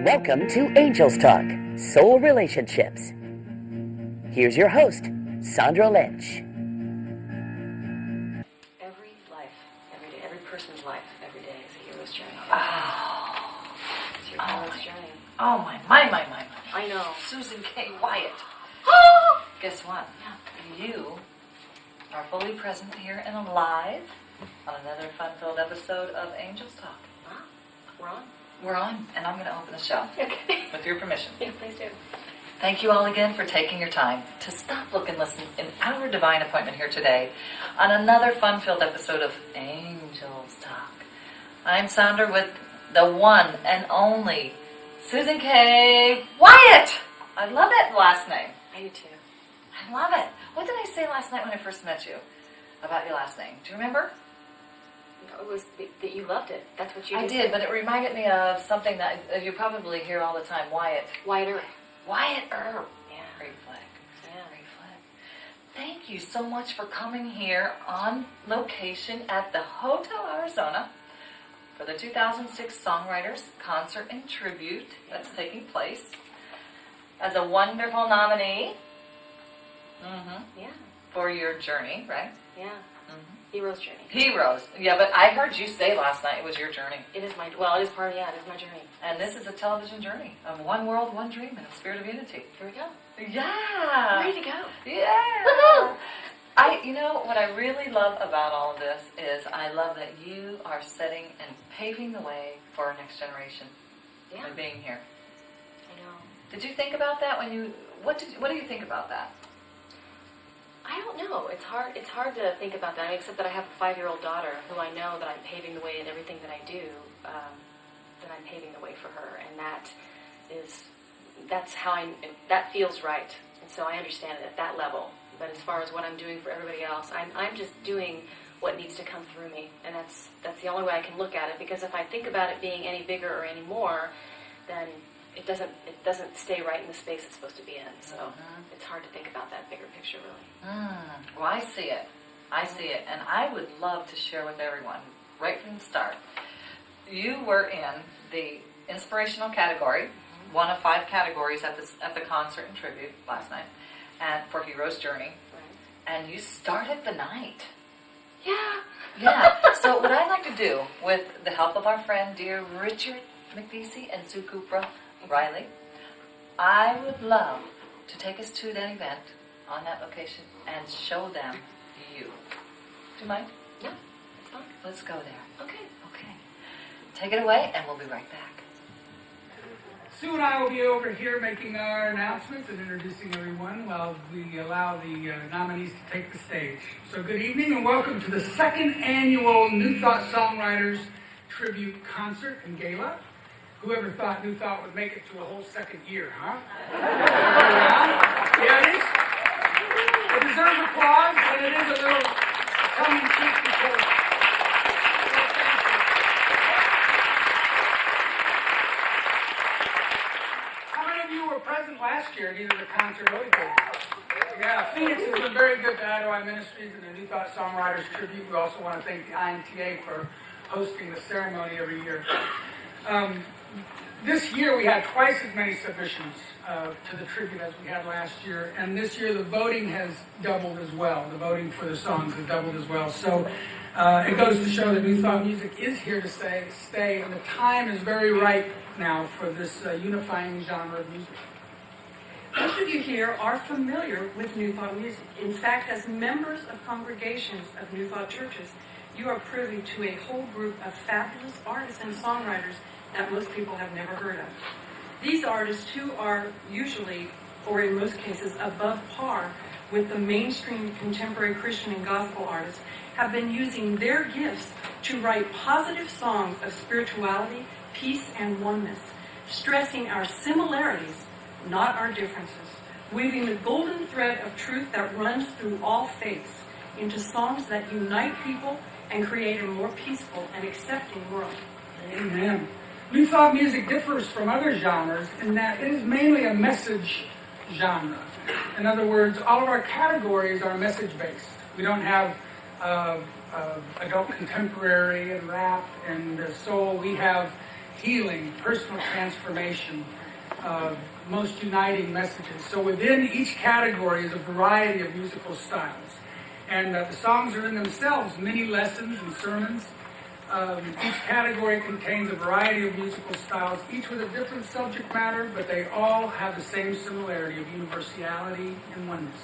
Welcome to Angels Talk, Soul Relationships. Here's your host, Sandra Lynch. Every life, every day, every person's life, every day is a hero's journey. Oh. It's your hero's journey. Oh, my. I know. Susan K. Wyatt. Guess what? Yeah. You are fully present here and alive on another fun-filled episode of Angels Talk. Huh? We're on? We're on, and I'm going to open the show. Okay. With your permission. Yeah, please do. Thank you all again for taking your time to stop, look, and listen in our divine appointment here today on another fun-filled episode of Angels Talk. I'm Sandra with the one and only Susan K. Wyatt. I love that last name. I do too. I love it. What did I say last night when I first met you about your last name? Do you remember? It was that you loved it. That's what you I did, but it reminded me of something that you probably hear all the time. Wyatt. Wyatt. Wyatt Earp. Yeah. Great flag. Yeah. Great flag. Thank you so much for coming here on location at the Hotel Arizona for the 2006 Songwriters Concert and Tribute that's taking place as a wonderful nominee Yeah. for your journey, right? Yeah. Hero's journey. Heroes. Yeah, but I heard you say last night it was your journey. It is my, it is my journey. And this is a television journey of one world, one dream, and a spirit of unity. Here we go. Yeah. Ready to go. Yeah. What I really love about all of this is I love that you are setting and paving the way for our next generation by being here. I know. Did you think about that when you, what do you think about that? I don't know. It's hard to think about that, except that I have a 5-year-old daughter who I know that I'm paving the way in everything that I do, that I'm paving the way for her, and that feels right. And so I understand it at that level. But as far as what I'm doing for everybody else, I'm just doing what needs to come through me, and that's the only way I can look at it. Because if I think about it being any bigger or any more, then it doesn't stay right in the space it's supposed to be in. So it's hard to think about that bigger picture, really. Well, I see it. And I would love to share with everyone, right from the start. You were in the inspirational category, one of 5 categories at the concert and tribute last night, and for Hero's Journey. Right. And you started the night. Yeah. Yeah. So what I'd like to do, with the help of our friend, dear Richard McVeasy and Sue Cooper Riley, I would love to take us to that event on that location and show them you. Do you mind? Yeah. It's fine. Let's go there. Okay. Take it away, and we'll be right back. Sue and I will be over here making our announcements and introducing everyone while we allow the nominees to take the stage. So good evening and welcome to the 2nd annual New Thought Songwriters Tribute Concert and Gala. Whoever thought New Thought would make it to a whole 2nd year, huh? Yeah, it is. It deserves applause, and it is a little tongue-in-cheek because present last year at either the concert or the gala. Yeah, Phoenix has been very good to Adonai Ministries and the New Thought Songwriters Tribute. We also want to thank the INTA for hosting the ceremony every year. This year we had twice as many submissions to the tribute as we had last year, and this year the voting has doubled as well. The voting for the songs has doubled as well. So it goes to show that New Thought music is here to stay, and the time is very ripe now for this unifying genre of music. Most of you here are familiar with New Thought music. In fact, as members of congregations of New Thought churches, you are privy to a whole group of fabulous artists and songwriters that most people have never heard of. These artists, who are usually, or in most cases, above par with the mainstream contemporary Christian and gospel artists, have been using their gifts to write positive songs of spirituality, peace, and oneness, stressing our similarities, not our differences, weaving the golden thread of truth that runs through all faiths into songs that unite people and create a more peaceful and accepting world. Amen. New thought music differs from other genres in that it is mainly a message genre. In other words, all of our categories are message-based. We don't have adult contemporary and rap and soul. We have healing, personal transformation, most uniting messages. So within each category is a variety of musical styles. And the songs are in themselves many lessons and sermons. Each category contains a variety of musical styles, each with a different subject matter, but they all have the same similarity of universality and oneness.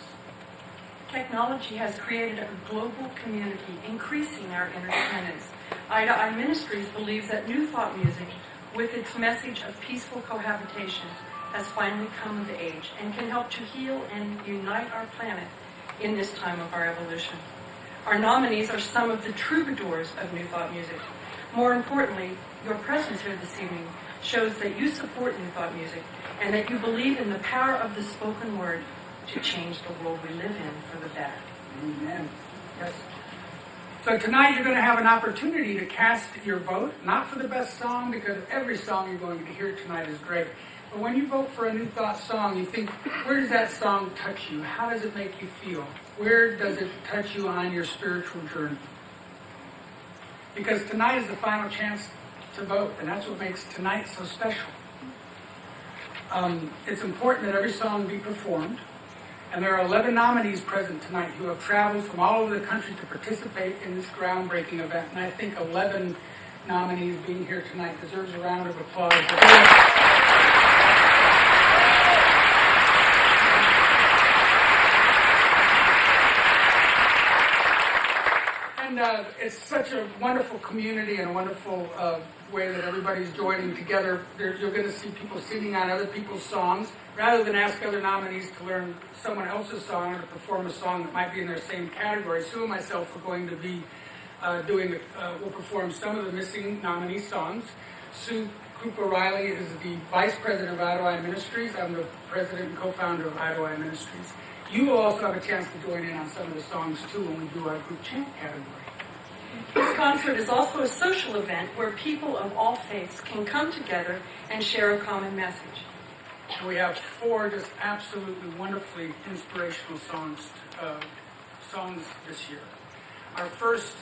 Technology has created a global community, increasing our interdependence. Eye to Eye Ministries believes that New Thought music, with its message of peaceful cohabitation, has finally come of age and can help to heal and unite our planet in this time of our evolution. Our nominees are some of the troubadours of New Thought music. More importantly, your presence here this evening shows that you support New Thought music and that you believe in the power of the spoken word to change the world we live in for the better. Amen. Yes. So tonight you're going to have an opportunity to cast your vote, not for the best song, because every song you're going to hear tonight is great. But when you vote for a New Thought song, you think, where does that song touch you? How does it make you feel? Where does it touch you on your spiritual journey? Because tonight is the final chance to vote, and that's what makes tonight so special. It's important that every song be performed, and there are 11 nominees present tonight who have traveled from all over the country to participate in this groundbreaking event, and I think 11 nominees being here tonight deserves a round of applause. And it's such a wonderful community and a wonderful way that everybody's joining together. You're going to see people singing on other people's songs. Rather than ask other nominees to learn someone else's song or to perform a song that might be in their same category, Sue and myself are going to be we'll perform some of the missing nominee songs. Sue Cooper Riley is the Vice President of Eye to Eye Ministries. I'm the President and Co-Founder of Eye to Eye Ministries. You will also have a chance to join in on some of the songs, too, when we do our group chant category. This concert is also a social event where people of all faiths can come together and share a common message. We have 4 just absolutely wonderfully inspirational songs this year. Our first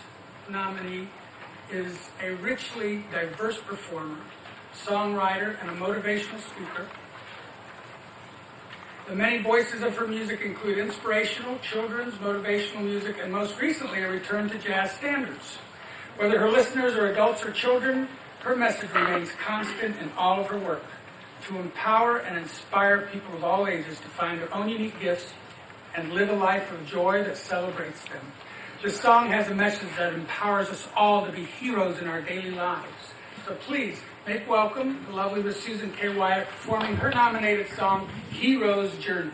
nominee is a richly diverse performer, songwriter, and a motivational speaker. The many voices of her music include inspirational, children's, motivational music, and most recently a return to jazz standards. Whether her listeners are adults or children, her message remains constant in all of her work: to empower and inspire people of all ages to find their own unique gifts and live a life of joy that celebrates them. This song has a message that empowers us all to be heroes in our daily lives. So please, make welcome the lovely Miss Susan K. Wyatt performing her nominated song, Hero's Journey.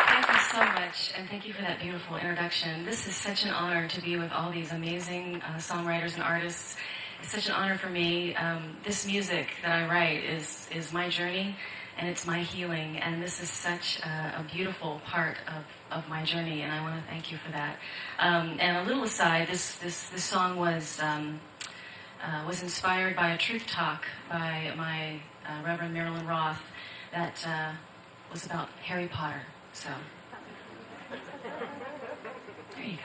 Thank you so much, and thank you for that beautiful introduction. This is such an honor to be with all these amazing songwriters and artists. It's such an honor for me. This music that I write is my journey, and it's my healing, and this is such a beautiful part of my journey, and I want to thank you for that. And a little aside, this song was inspired by a truth talk by my Reverend Marilyn Roth that was about Harry Potter. So, there you go.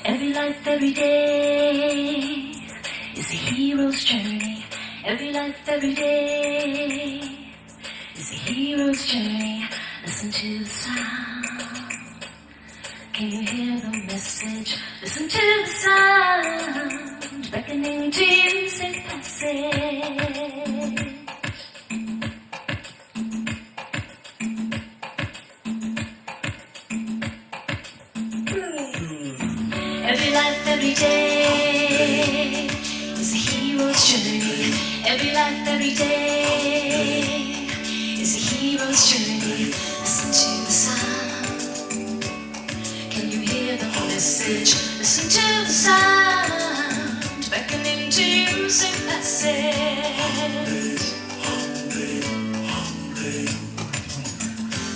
Every life, every day is a hero's journey. Every life, every day is a hero's journey. Listen to the sound. Can you hear the message? Listen to the sound beckoning to you, safe passage. Every life, every day is a hero's Every life, every day is a hero's journey. Listen to the sound. Can you hear the message? Listen to the sound beckoning to you, sing passage.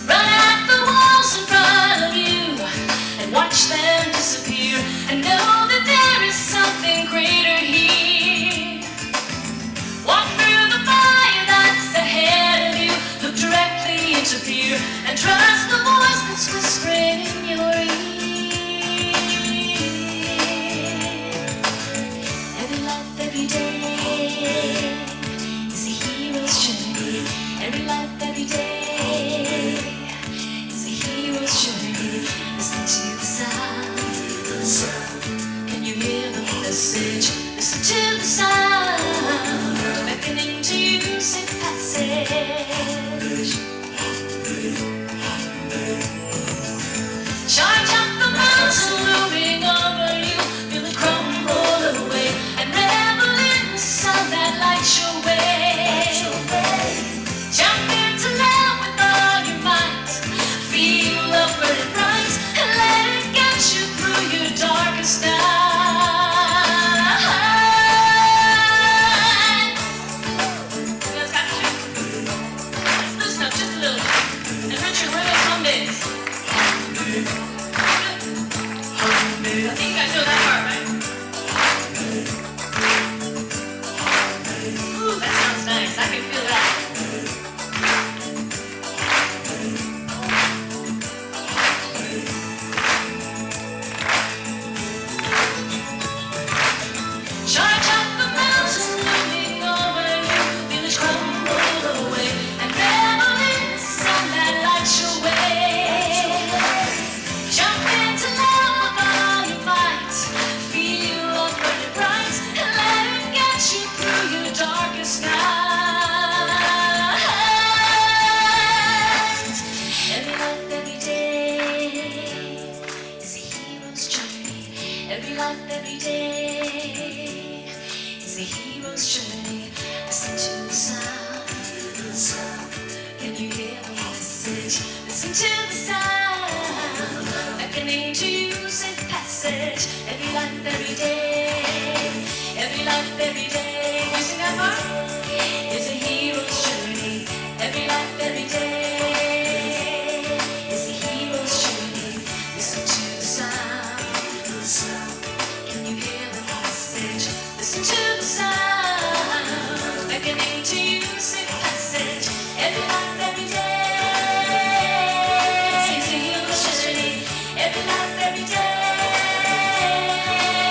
Run at the walls in front of you and watch them disappear, and know that there is something greater here. Walk through the fire that's ahead of you, look directly into fear, and trust the voice that's whispering in your ear. Every life, every day is a hero's journey. Every life, every day is a hero's journey. Listen to the sound. Can you hear the message? Listen to the sound beckoning to you, sing passage. Charge up the mountain looming over you, feel it crumble away, and revel in the sun that lights your way. Jump into love with all your might, feel upward and bright, and let it get you through your darkest night. Let's loosen up just a little bit, and Richard, we're those home days. I think you guys know that part, right? Ooh, that sounds nice. I can feel that. Charge up the mountain looming over you, feel it crumble away, and revel in the sun that lights your way. Jump into love with all your might, feel upward and bright, and let it get you through your darkest night. Every life, every day is a hero's journey. Every life, every day is a hero's journey. Listen to the sound. Can you hear the message? Listen to the sound beckoning to you, sing passage. Every life, every day. Every life, every day. You sing that part? Is a hero's journey. Every life, every day is a hero's journey. Listen to the sound. Can you hear the message? Listen to the sound beckoning to you, sing passage. Every life, every day is a hero's journey. Every life, every day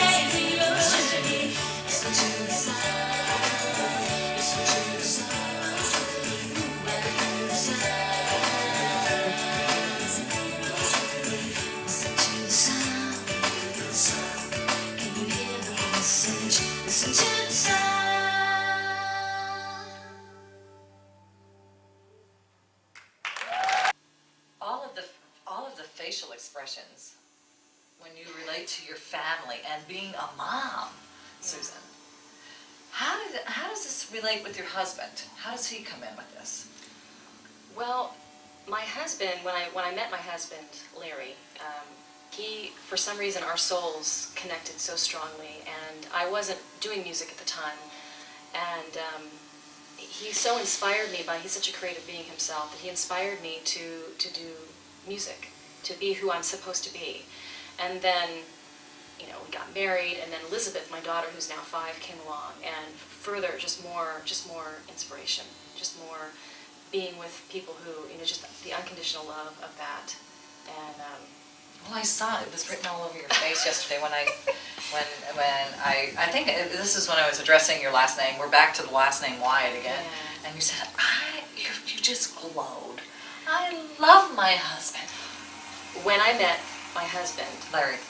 is a hero's journey. Listen to the sound. Listen to the sound. Listen to the sound. Can you hear the message? Listen to the sound. All of the facial expressions when you relate to your family and being a mom, Susan. How does this relate with your husband? How does he come in with this? Well, my husband, when I met my husband, Larry, he, for some reason, our souls connected so strongly, and I wasn't doing music at the time, and he so inspired me he's such a creative being himself, that he inspired me to do music, to be who I'm supposed to be. And then, we got married, and then Elizabeth, my daughter, who's now 5, came along, and further, just more inspiration, just more being with people who, just the unconditional love of that. And well, I saw it was written all over your face yesterday when I think this is when I was addressing your last name. We're back to the last name Wyatt again, yeah. And you said, you just glowed. I love my husband. When I met my husband,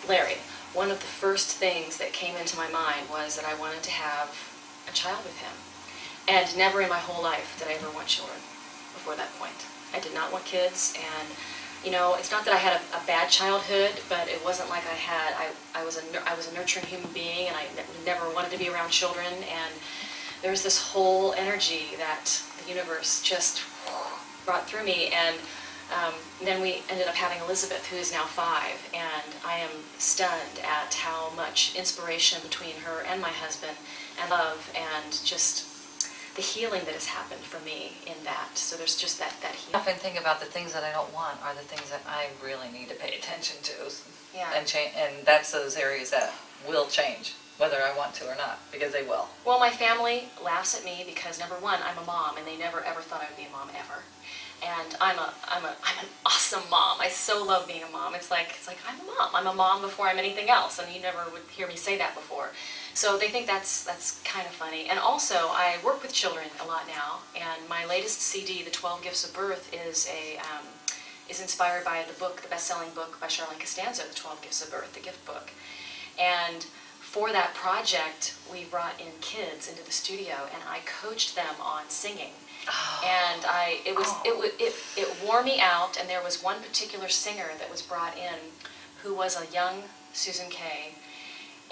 Larry, one of the first things that came into my mind was that I wanted to have a child with him. And never in my whole life did I ever want children before that point. I did not want kids, and it's not that I had a bad childhood, but it wasn't like I was a nurturing human being, and I never wanted to be around children. And there's this whole energy that the universe just brought through me, and then we ended up having Elizabeth, who is now 5, and I am stunned at how much inspiration between her and my husband, and love, and just the healing that has happened for me in that. So there's just that healing. I often think about the things that I don't want are the things that I really need to pay attention to. Yeah. And change, and that's those areas that will change, whether I want to or not, because they will. Well, my family laughs at me because, number one, I'm a mom, and they never ever thought I would be a mom ever. And I'm an awesome mom. I so love being a mom. It's like I'm a mom. I'm a mom before I'm anything else, and you never would hear me say that before. So they think that's kind of funny. And also, I work with children a lot now, and my latest CD, The 12 Gifts of Birth, is inspired by the book, the best-selling book by Charlene Costanzo, The 12 Gifts of Birth, the gift book. And for that project, we brought in kids into the studio, and I coached them on singing. And it wore me out, and there was one particular singer that was brought in who was a young Susan Kay.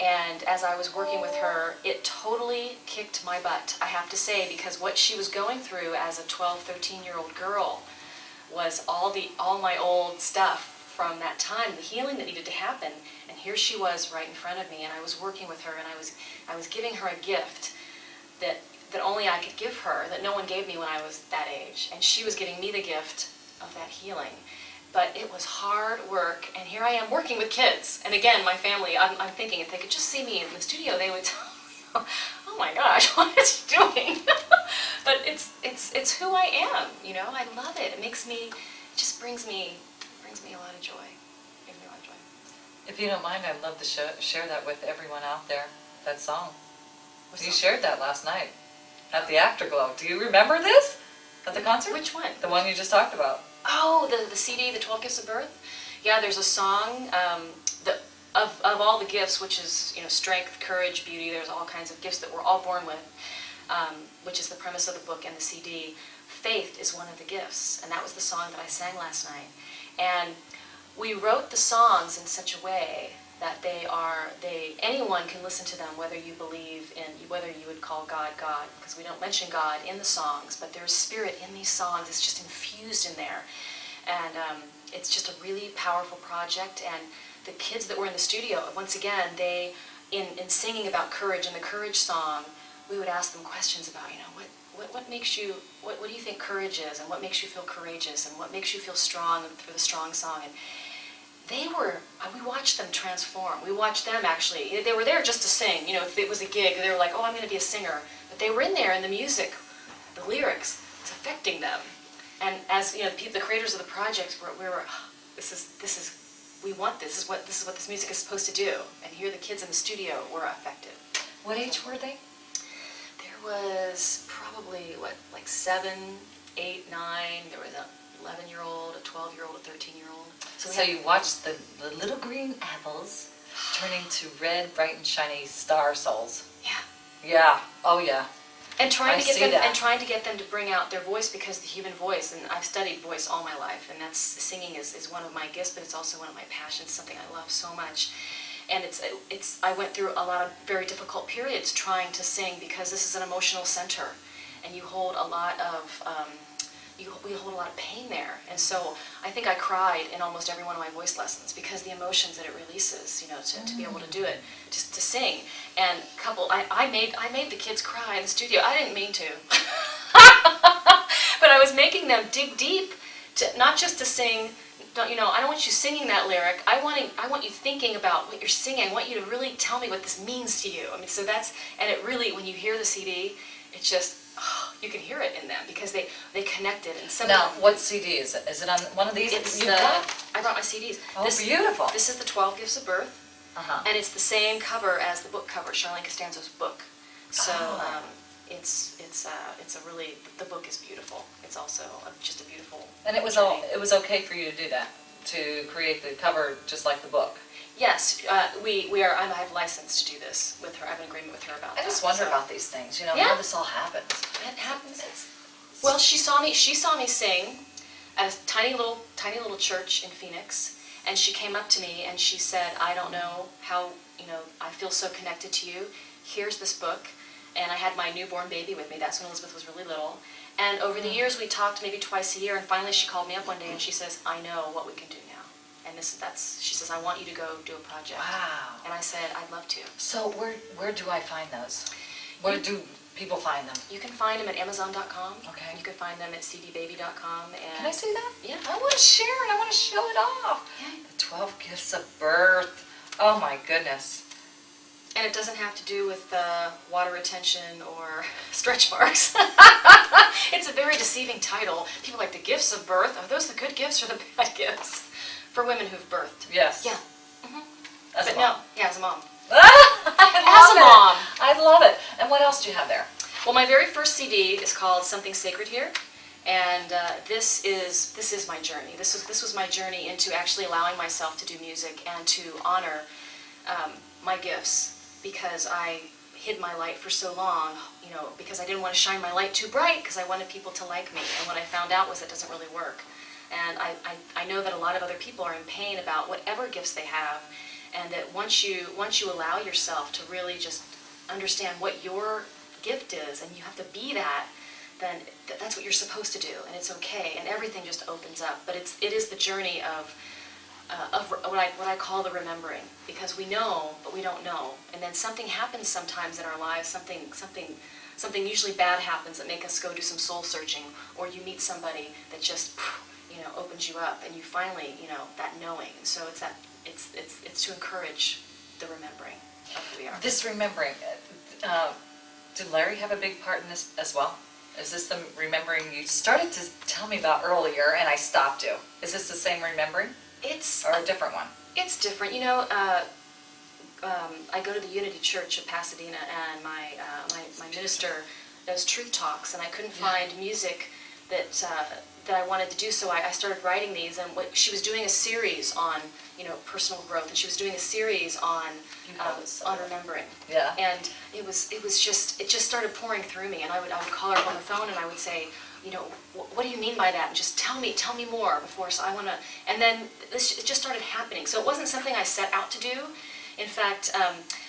And as I was working with her, it totally kicked my butt, I have to say, because what she was going through as a 12, 13-year-old girl was all my old stuff from that time, the healing that needed to happen. And here she was right in front of me, and I was working with her, and I was giving her a gift that only I could give her, that no one gave me when I was that age. And she was giving me the gift of that healing. But it was hard work, and here I am working with kids. And again, my family, I'm thinking, if they could just see me in the studio, they would tell me, oh my gosh, what is she doing? But it's who I am, you know. I love it. It just brings me a lot of joy. Gives me a lot of joy. If you don't mind, I'd love to share that with everyone out there, that song. What's You that? shared that last night at the Afterglow. Do you remember this? At the concert? Which one? The one you just talked about. Oh, the CD, The 12 Gifts of Birth? Yeah, there's a song of all the gifts, which is, you know, strength, courage, beauty. There's all kinds of gifts that we're all born with, which is the premise of the book and the CD. Faith is one of the gifts, and that was the song that I sang last night. And we wrote the songs in such a way that anyone can listen to them, whether you believe in, whether you would call God, because we don't mention God in the songs, but there's spirit in these songs. It's just infused in there. And it's just a really powerful project. And the kids that were in the studio, once again, in singing about courage, in the courage song, we would ask them questions about, you know, what makes you, what do you think courage is, and what makes you feel courageous, and what makes you feel strong for the strong song. And we watched them transform. We watched them actually, they were there just to sing, you know, if it was a gig, they were like, oh, I'm going to be a singer. But they were in there, and the music, the lyrics, it's affecting them. And as, you know, the creators of the project, we were, we want this, this is what this music is supposed to do. And here the kids in the studio were affected. What age were they? There was probably, like 7, 8, 9, there was an 11-year-old, a 12-year-old, a 13-year-old. So you watched the little green apples turning to red, bright and shiny star souls. Yeah. Yeah. Oh yeah. And trying to get them to bring out their voice, because the human voice, and I've studied voice all my life, and that's singing is one of my gifts, but it's also one of my passions, something I love so much. And I went through a lot of very difficult periods trying to sing, because this is an emotional center, and you hold a lot of we hold a lot of pain there. And so I think I cried in almost every one of my voice lessons, because the emotions that it releases, you know, to be able to do it, just to sing. And I made the kids cry in the studio. I didn't mean to. But I was making them dig deep, not just to sing. You know, I don't want you singing that lyric. I want you thinking about what you're singing. I want you to really tell me what this means to you. I mean, so and it really, when you hear the CD, it's just, you can hear it in them, because they connected. And Now, what CD is it? Is it on one of these? I brought my CDs. Oh, beautiful. This is the 12 Gifts of Birth, and it's the same cover as the book cover, Charlene Costanzo's book. So it's a really, the book is beautiful. It's also just a beautiful. And it was okay for you to do that, to create the cover just like the book. Yes, I have license to do this with her. I have an agreement with her about that. I just wonder about these things, you know, Yeah. how this all happens. It happens. Well, she saw me sing at a tiny little church in Phoenix, and she came up to me and she said, I don't know how, you know, I feel so connected to you. Here's this book, and I had my newborn baby with me. That's when Elizabeth was really little. And over the years, we talked maybe twice a year, and finally she called me up one day and she says, I know what we can do now. And she says, I want you to go do a project. Wow. And I said, I'd love to. So where do I find those? Where do people find them? You can find them at Amazon.com. Okay. You can find them at cdbaby.com. And Can I see that? Yeah. I want to share it. I want to show it off. Yeah. The 12 gifts of birth. Oh my goodness. And it doesn't have to do with water retention or stretch marks. It's a very deceiving title. People are like, the gifts of birth. Are those the good gifts or the bad gifts? For women who've birthed. Yes. Yeah. As But a mom. no, yeah, as a mom. As a mom. I love it. And what else do you have there? Well, my very first CD is called Something Sacred Here. And this is my journey. This was my journey into actually allowing myself to do music and to honor my gifts, because I hid my light for so long, because I didn't want to shine my light too bright, because I wanted people to like me. And what I found out was that doesn't really work. And I know that a lot of other people are in pain about whatever gifts they have, and that once you allow yourself to really just understand what your gift is, and you have to be that, then that's what you're supposed to do, and it's okay, and everything just opens up. But it is the journey of what I call the remembering, because we know, but we don't know, and then something happens sometimes in our lives, something usually bad happens that makes us go do some soul searching, or you meet somebody that just opens you up, and you finally that knowing, and so it's to encourage the remembering of who we are. This remembering, did Larry have a big part in this as well? Is this the remembering you started to tell me about earlier and I stopped you? Is this the same remembering? Or a different one? It's different. I go to the Unity Church of Pasadena, and my minister does truth talks, and I couldn't find music that I wanted to do, so I started writing these. And she was doing a series on personal growth, and she was doing a series on remembering. Yeah. And it just started pouring through me, and I would call her up on the phone, and I would say, what do you mean by that? And just tell me more before. So I want to, and then it just started happening. So it wasn't something I set out to do. In fact,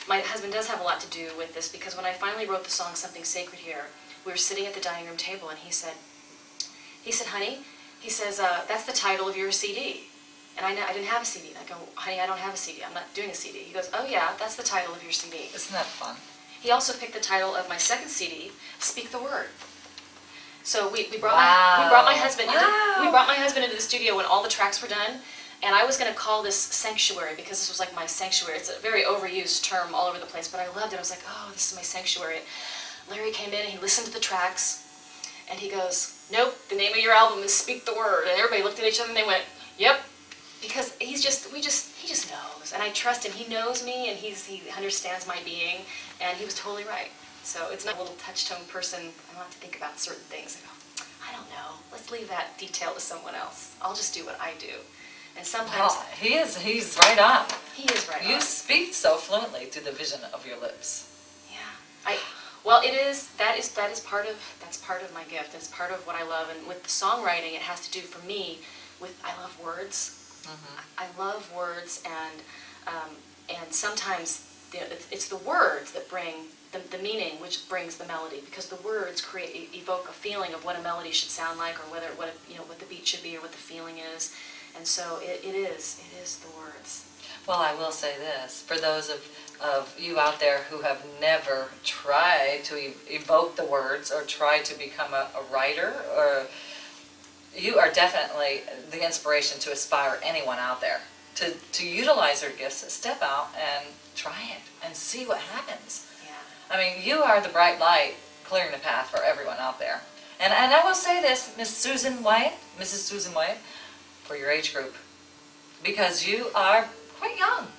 my husband does have a lot to do with this, because when I finally wrote the song Something Sacred Here, we were sitting at the dining room table, and he said, honey, he says, that's the title of your CD. And I didn't have a CD. And I go, honey, I don't have a CD. I'm not doing a CD. He goes, oh yeah, that's the title of your CD. Isn't that fun? He also picked the title of my second CD, Speak the Word. So we brought my husband. Wow. We brought my husband into the studio when all the tracks were done, and I was going to call this sanctuary, because this was like my sanctuary. It's a very overused term all over the place, but I loved it. I was like, oh, this is my sanctuary. Larry came in and he listened to the tracks, and he goes, nope, the name of your album is Speak the Word. And everybody looked at each other and they went, yep, because he just knows, and I trust him. He knows me, and he understands my being, and he was totally right. So it's not a little touch-tone person. I don't have to think about certain things. I go, I don't know. Let's leave that detail to someone else. I'll just do what I do. And sometimes he's right on. he is right. You on. speak so fluently to the vision of your lips. Yeah. Well, that is part of my gift. It's part of what I love. And with the songwriting, it has to do for me with I love words. Mm-hmm. I love words, and sometimes it's the words that bring the meaning, which brings the melody, because the words evoke a feeling of what a melody should sound like, or what the beat should be, or what the feeling is, and so it is the words. Well, I will say this, for those of you out there who have never tried to evoke the words or tried to become a writer, or you are definitely the inspiration to inspire anyone out there to utilize their gifts, step out and try it and see what happens. Yeah. I mean, you are the bright light clearing the path for everyone out there. And I will say this, Mrs. Susan Wyatt, for your age group, because you are quite young.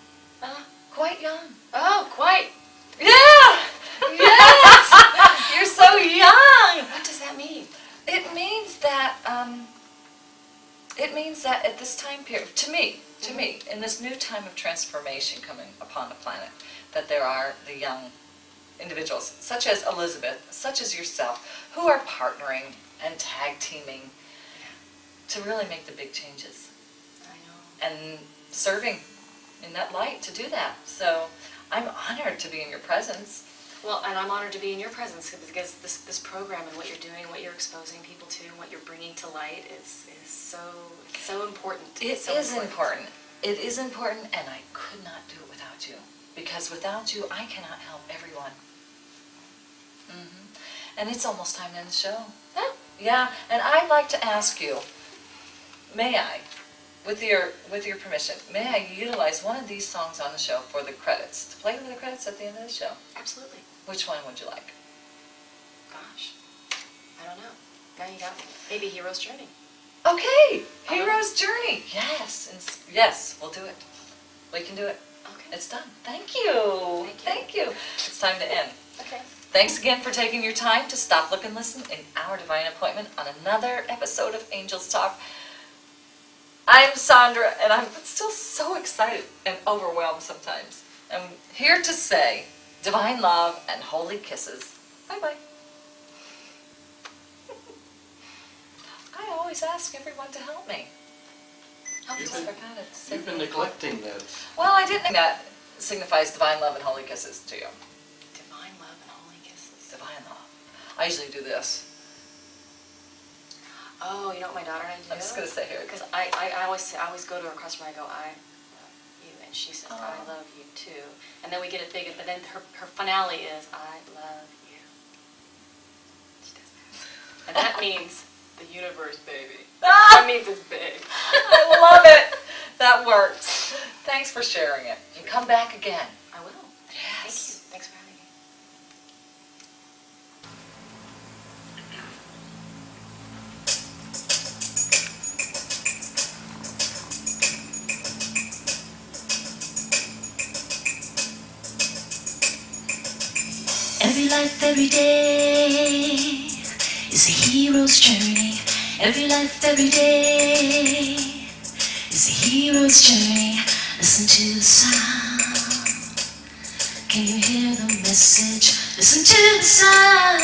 Quite young. Oh, quite. Yeah! Yes! You're so young! What does that mean? It means that at this time period, to me, in this new time of transformation coming upon the planet, that there are the young individuals, such as Elizabeth, such as yourself, who are partnering and tag teaming to really make the big changes. I know. And serving in that light to do that. So I'm honored to be in your presence. Well, and I'm honored to be in your presence because this program and what you're doing, what you're exposing people to, and what you're bringing to light is so important. It so is important. It is important, and I could not do it without you. Because without you, I cannot help everyone. And it's almost time to end the show. Yeah, and I'd like to ask you, may I, with your permission, may I utilize one of these songs on the show for the credits, to play with the credits at the end of the show? Absolutely. Which one would you like? Gosh, I don't know. Now you got me. Maybe Hero's Journey. Okay, Hero's Journey. Yes, we'll do it. We can do it. Okay. It's done. Thank you. Thank you. It's time to end. Okay. Thanks again for taking your time to stop, look, and listen in our divine appointment on another episode of Angels Talk. I'm Sandra, and I'm still so excited and overwhelmed sometimes. I'm here to say divine love and holy kisses. Bye-bye. I always ask everyone to help me. You've been neglecting that. Well, I didn't think that signifies divine love and holy kisses to you. Divine love and holy kisses. Divine love. I usually do this. Oh, you know what my daughter and I do? I'm just going to sit here. Because I always go to her customer, I go, I love you. And she says, I love you too. And then we get it big, but then her finale is, I love you. She does that. And that means the universe, baby. That means it's big. I love it. That works. Thanks for sharing it. And come back again. I will. Yes. Thank you. Thanks for having me. Every life, every day is a hero's journey. Every life, every day is a hero's journey. Listen to the sound. Can you hear the message? Listen to the sound.